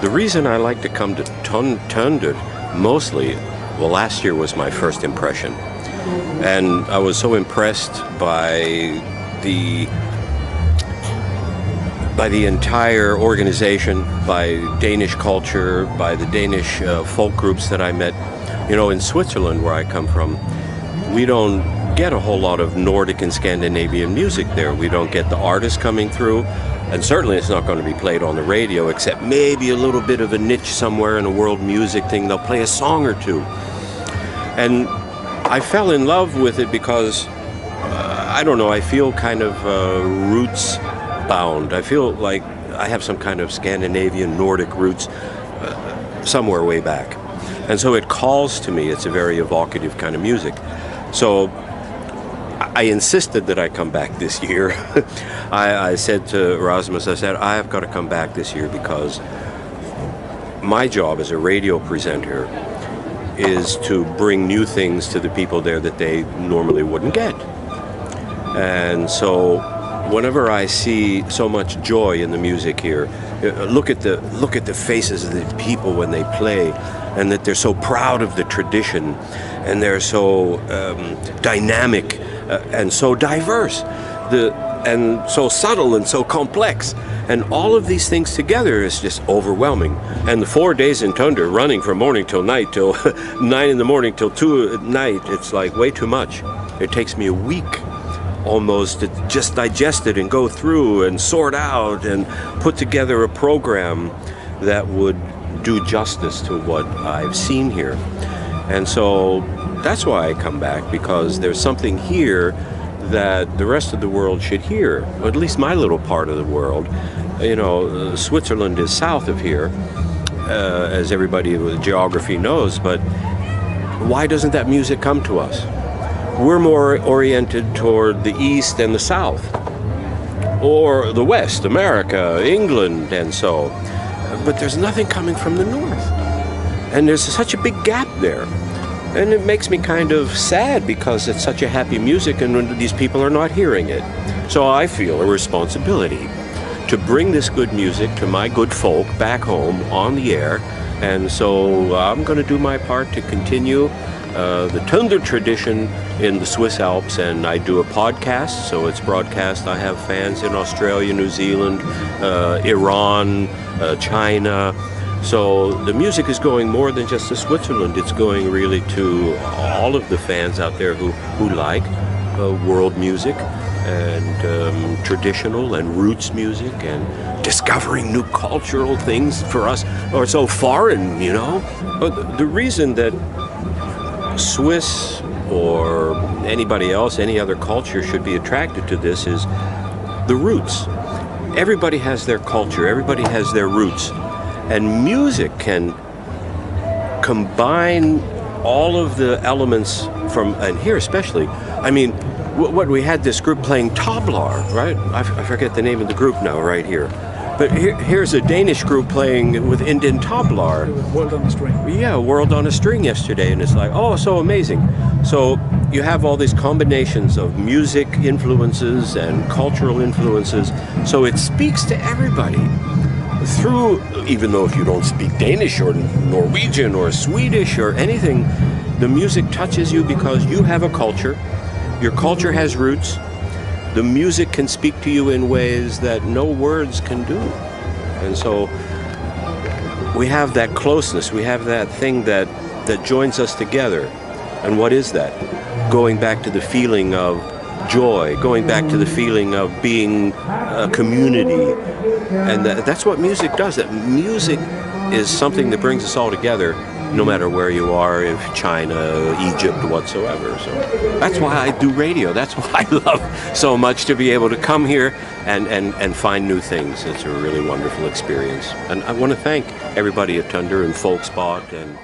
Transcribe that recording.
The reason I like to come to Tønder mostly, well, last year was my first impression. And I was so impressed by the entire organization, by Danish culture, by the Danish folk groups that I met. You know, in Switzerland, where I come from, we don't get a whole lot of Nordic and Scandinavian music there. We don't get the artists coming through, and certainly it's not going to be played on the radio, except maybe a little bit of a niche somewhere in a world music thing. They'll play a song or two. And I fell in love with it because, I don't know, I feel kind of roots bound. I feel like I have some kind of Scandinavian, Nordic roots somewhere way back. And so it calls to me. It's a very evocative kind of music. So I insisted that I come back this year. I said to Rasmus, I said, I have got to come back this year because my job as a radio presenter is to bring new things to the people there that they normally wouldn't get. And so whenever I see so much joy in the music here, look at the faces of the people when they play, and that they're so proud of the tradition, and they're so dynamic and so diverse, and so subtle and so complex. And all of these things together is just overwhelming. And the 4 days in Tønder, running from morning till night, till 9 in the morning till 2 at night, it's like way too much. It takes me a week almost to just digest it and go through and sort out and put together a program that would do justice to what I've seen here. And so that's why I come back, because there's something here that the rest of the world should hear, or at least my little part of the world. You know, Switzerland is south of here, as everybody with geography knows, but why doesn't that music come to us? We're more oriented toward the east and the south, or the west, America, England, and so. But there's nothing coming from the north. And there's such a big gap there. And it makes me kind of sad because it's such a happy music and these people are not hearing it. So I feel a responsibility to bring this good music to my good folk back home on the air. And so I'm going to do my part to continue the Tønder tradition in the Swiss Alps, and I do a podcast, so it's broadcast. I have fans in Australia, New Zealand, Iran, China. So the music is going more than just to Switzerland. It's going really to all of the fans out there who like world music and traditional and roots music and discovering new cultural things for us are so foreign, you know. But the reason that Swiss or anybody else, any other culture should be attracted to this is the roots. Everybody has their culture, everybody has their roots, and music can combine all of the elements from, and here especially, I mean, what we had this group playing tablar, right? I forget the name of the group now right here. But here's a Danish group playing with Indian tablar. World on a String. Yeah, World on a String yesterday, and it's like, oh, so amazing. So you have all these combinations of music influences and cultural influences, so it speaks to everybody. Through, even though if you don't speak Danish or Norwegian or Swedish or anything, the music touches you because you have a culture. Your culture has roots. The music can speak to you in ways that no words can do. And so we have that closeness, we have that thing that joins us together. And what is that? Going back to the feeling of joy, going back to the feeling of being a community. And that's what music does. That music is something that brings us all together, no matter where you are, if China, Egypt, whatsoever. So that's why I do radio. That's why I love so much to be able to come here and find new things. It's a really wonderful experience. And I want to thank everybody at Tønder and Folkspot and